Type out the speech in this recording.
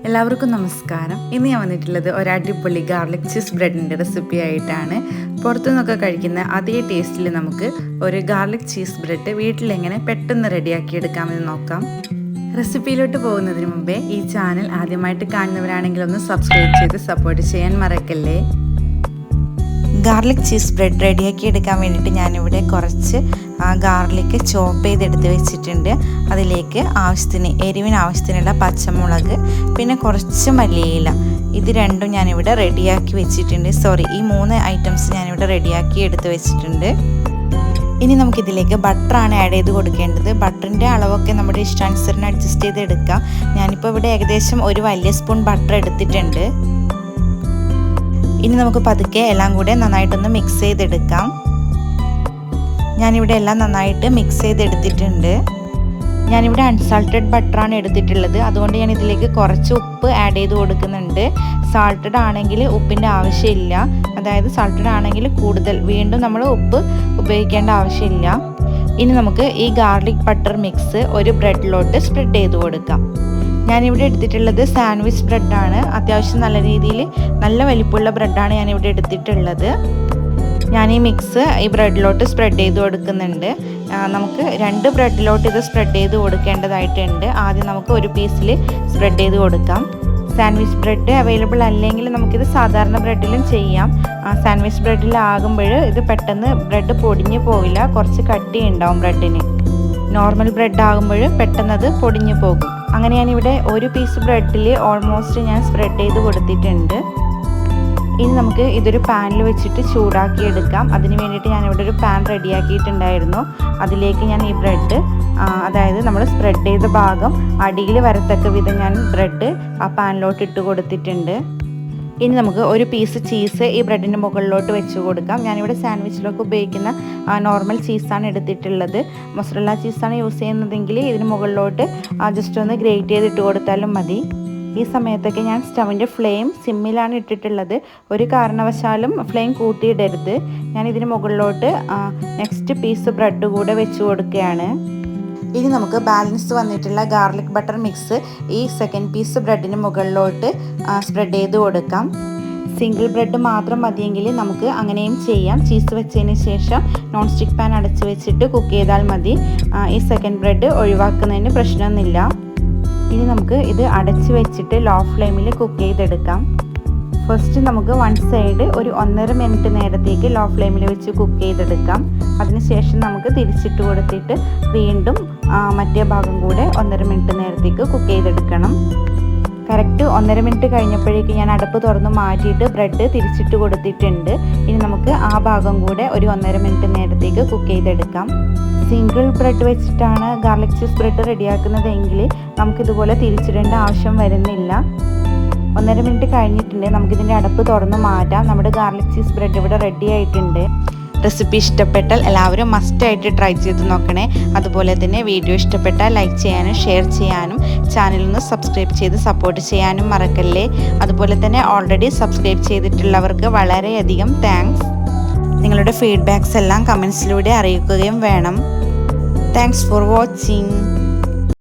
എല്ലാവർക്കും നമസ്കാരം. ഇന്ന് ഞാൻ വന്നിട്ടുള്ളത് ഒരു അടിപൊളി ഗാർലിക് ചീസ് ബ്രെഡിൻ്റെ റെസിപ്പി ആയിട്ടാണ്. പുറത്തുനിന്നൊക്കെ കഴിക്കുന്ന അതേ ടേസ്റ്റിൽ നമുക്ക് ഒരു ഗാർലിക് ചീസ് ബ്രെഡ് വീട്ടിലെങ്ങനെ പെട്ടെന്ന് റെഡിയാക്കി എടുക്കാമെന്ന് നോക്കാം. റെസിപ്പിയിലോട്ട് പോകുന്നതിന് മുമ്പേ ഈ ചാനൽ ആദ്യമായിട്ട് കാണുന്നവരാണെങ്കിൽ ഒന്ന് സബ്സ്ക്രൈബ് ചെയ്ത് സപ്പോർട്ട് ചെയ്യാൻ മറക്കല്ലേ. ഗാർലിക് ചീസ് ബ്രെഡ് റെഡിയാക്കി എടുക്കാൻ വേണ്ടിയിട്ട് ഞാനിവിടെ കുറച്ച് ഗാർലിക്ക് ചോപ്പ് ചെയ്തെടുത്ത് വെച്ചിട്ടുണ്ട്. അതിലേക്ക് എരിവിന് ആവശ്യത്തിനുള്ള പച്ചമുളക്, പിന്നെ കുറച്ച് മല്ലിയില, ഇത് രണ്ടും ഞാനിവിടെ റെഡിയാക്കി വെച്ചിട്ടുണ്ട്. ഈ 3 ഐറ്റംസ് ഞാനിവിടെ റെഡിയാക്കി എടുത്ത് വെച്ചിട്ടുണ്ട്. ഇനി നമുക്കിതിലേക്ക് ബട്ടറാണ് ആഡ് ചെയ്ത് കൊടുക്കേണ്ടത്. ബട്ടറിൻ്റെ അളവൊക്കെ നമ്മുടെ ഇഷ്ടാനുസരണം അഡ്ജസ്റ്റ് ചെയ്ത് എടുക്കാം. ഞാനിപ്പോൾ ഇവിടെ ഏകദേശം ഒരു വലിയ സ്പൂൺ ബട്ടർ എടുത്തിട്ടുണ്ട്. ഇനി നമുക്ക് പതുക്കെ എല്ലാം കൂടെ നന്നായിട്ടൊന്ന് മിക്സ് ചെയ്തെടുക്കാം. ഞാനിവിടെ എല്ലാം നന്നായിട്ട് മിക്സ് ചെയ്തെടുത്തിട്ടുണ്ട്. ഞാനിവിടെ അൺസാൾട്ടഡ് ബട്ടറാണ് എടുത്തിട്ടുള്ളത്. അതുകൊണ്ട് ഞാൻ ഇതിലേക്ക് കുറച്ച് ഉപ്പ് ആഡ് ചെയ്ത് കൊടുക്കുന്നുണ്ട്. സാൾട്ടഡ് ആണെങ്കിൽ ഉപ്പിൻ്റെ ആവശ്യമില്ല, അതായത് സാൾട്ടഡ് ആണെങ്കിൽ വീണ്ടും നമ്മൾ ഉപ്പ് ഉപയോഗിക്കേണ്ട ആവശ്യമില്ല. ഇനി നമുക്ക് ഈ ഗാർലിക് ബട്ടർ മിക്സ് ഒരു ബ്രെഡിലോട്ട് സ്പ്രെഡ് ചെയ്ത് കൊടുക്കാം. ഞാനിവിടെ എടുത്തിട്ടുള്ളത് സാൻഡ്വിച്ച് ബ്രെഡാണ്. അത്യാവശ്യം നല്ല വലിപ്പമുള്ള ബ്രെഡാണ് ഞാനിവിടെ എടുത്തിട്ടുള്ളത്. ഞാൻ ഈ മിക്സ് ഈ ബ്രെഡിലോട്ട് സ്പ്രെഡ് ചെയ്ത് കൊടുക്കുന്നുണ്ട്. നമുക്ക് 2 ബ്രെഡിലോട്ട് ഇത് സ്പ്രെഡ് ചെയ്ത് കൊടുക്കേണ്ടതായിട്ടുണ്ട്. ആദ്യം നമുക്ക് ഒരു പീസിൽ സ്പ്രെഡ് ചെയ്ത് കൊടുക്കാം. സാൻഡ്വിച്ച് ബ്രെഡ് അവൈലബിൾ അല്ലെങ്കിൽ നമുക്കിത് സാധാരണ ബ്രെഡിലും ചെയ്യാം. സാൻഡ്വിച്ച് ബ്രെഡിലാകുമ്പോൾ ഇത് പെട്ടെന്ന് ബ്രെഡ് പൊടിഞ്ഞു പോവില്ല, കുറച്ച് കട്ടി ഉണ്ടാവും ബ്രെഡിന്. നോർമൽ ബ്രെഡ് ആകുമ്പോൾ പെട്ടെന്ന് അത് പൊടിഞ്ഞു പോകും. അങ്ങനെ ഞാനിവിടെ ഒരു പീസ് ബ്രെഡിൽ ഓൾമോസ്റ്റ് ഞാൻ സ്പ്രെഡ് ചെയ്ത് കൊടുത്തിട്ടുണ്ട്. ഇനി നമുക്ക് ഇതൊരു പാനിൽ വെച്ചിട്ട് ചൂടാക്കി എടുക്കാം. അതിന് വേണ്ടിയിട്ട് ഞാനിവിടെ ഒരു പാൻ റെഡിയാക്കിയിട്ടുണ്ടായിരുന്നു. അതിലേക്ക് ഞാൻ ഈ ബ്രെഡ്, അതായത് നമ്മൾ സ്പ്രെഡ് ചെയ്ത ഭാഗം അടിയിൽ വരത്തക്ക വിധം ഞാൻ ബ്രെഡ് ആ പാനിലോട്ട് ഇട്ട് കൊടുത്തിട്ടുണ്ട്. ഇനി നമുക്ക് ഒരു പീസ് ചീസ് ഈ ബ്രെഡിൻ്റെ മുകളിലോട്ട് വെച്ച് കൊടുക്കാം. ഞാനിവിടെ സാൻഡ്വിച്ചിലൊക്കെ ഉപയോഗിക്കുന്ന നോർമൽ ചീസാണ് എടുത്തിട്ടുള്ളത്. മൊസറല്ല ചീസാണ് യൂസ് ചെയ്യുന്നതെങ്കിൽ ഇതിന് മുകളിലോട്ട് ജസ്റ്റ് ഒന്ന് ഗ്രേറ്റ് ചെയ്തിട്ട് കൊടുത്താലും മതി. ഈ സമയത്തൊക്കെ ഞാൻ സ്റ്റവിൻ്റെ ഫ്ലെയിം സിമ്മിലാണ് ഇട്ടിട്ടുള്ളത്. ഒരു കാരണവശാലും ഫ്ലെയിം കൂട്ടിയിടരുത്. ഞാൻ ഇതിന് മുകളിലോട്ട് നെക്സ്റ്റ് പീസ് ബ്രെഡ് കൂടെ വെച്ച് കൊടുക്കുകയാണ്. ഇനി നമുക്ക് ബാലൻസ് വന്നിട്ടുള്ള ഗാർലിക് ബട്ടർ മിക്സ് ഈ സെക്കൻഡ് പീസ് ബ്രെഡിന് മുകളിലോട്ട് സ്പ്രെഡ് ചെയ്ത് കൊടുക്കാം. സിംഗിൾ ബ്രെഡ് മാത്രം മതിയെങ്കിൽ നമുക്ക് അങ്ങനെയും ചെയ്യാം. ചീസ് വെച്ചതിന് ശേഷം നോൺ സ്റ്റിക്ക് പാൻ അടച്ച് വെച്ചിട്ട് കുക്ക് ചെയ്താൽ മതി. ഈ സെക്കൻഡ് ബ്രെഡ് ഒഴിവാക്കുന്നതിന് പ്രശ്നമൊന്നുമില്ല. ഇനി നമുക്ക് ഇത് അടച്ച് വെച്ചിട്ട് ലോ ഫ്ലെയിമിൽ കുക്ക് ചെയ്തെടുക്കാം. ഫസ്റ്റ് നമുക്ക് വൺ സൈഡ് ഒരു 1.5 മിനിറ്റ് നേരത്തേക്ക് ലോ ഫ്ലെയിമിൽ വെച്ച് കുക്ക് ചെയ്തെടുക്കാം. അതിനുശേഷം നമുക്ക് തിരിച്ചിട്ട് കൊടുത്തിട്ട് വീണ്ടും മറ്റേ ഭാഗം കൂടെ 1.5 മിനിറ്റ് നേരത്തേക്ക് കുക്ക് ചെയ്തെടുക്കണം. കറക്റ്റ് 1.5 മിനിറ്റ് കഴിഞ്ഞപ്പോഴേക്ക് ഞാൻ അടുപ്പ് തുറന്ന് മാറ്റിയിട്ട് ബ്രെഡ് തിരിച്ചിട്ട് കൊടുത്തിട്ടുണ്ട്. ഇനി നമുക്ക് ആ ഭാഗം കൂടെ ഒരു 1.5 മിനിറ്റ് നേരത്തേക്ക് കുക്ക് ചെയ്തെടുക്കാം. സിംഗിൾ ബ്രെഡ് വെച്ചിട്ടാണ് ഗാർലിക് ചീസ് ബ്രെഡ് റെഡിയാക്കുന്നതെങ്കിൽ നമുക്കിതുപോലെ തിരിച്ചിടേണ്ട ആവശ്യം വരുന്നില്ല. 1.5 മിനിറ്റ് കഴിഞ്ഞിട്ടുണ്ട്. നമുക്കിതിൻ്റെ അടുപ്പ് തുറന്ന് മാറ്റാം. നമ്മുടെ ഗാർലിക് ചീസ് ബ്രെഡ് ഇവിടെ റെഡി ആയിട്ടുണ്ട്. റെസിപ്പി ഇഷ്ടപ്പെട്ടാൽ എല്ലാവരും മസ്റ്റായിട്ട് ട്രൈ ചെയ്ത് നോക്കണേ. അതുപോലെ തന്നെ വീഡിയോ ഇഷ്ടപ്പെട്ടാൽ ലൈക്ക് ചെയ്യാനും ഷെയർ ചെയ്യാനും ചാനലൊന്ന് സബ്സ്ക്രൈബ് ചെയ്ത് സപ്പോർട്ട് ചെയ്യാനും മറക്കല്ലേ. അതുപോലെ തന്നെ ഓൾറെഡി സബ്സ്ക്രൈബ് ചെയ്തിട്ടുള്ളവർക്ക് വളരെയധികം താങ്ക്സ്. നിങ്ങളുടെ ഫീഡ്ബാക്സ് എല്ലാം കമൻസിലൂടെ അറിയിക്കുകയും വേണം. Thanks for watching.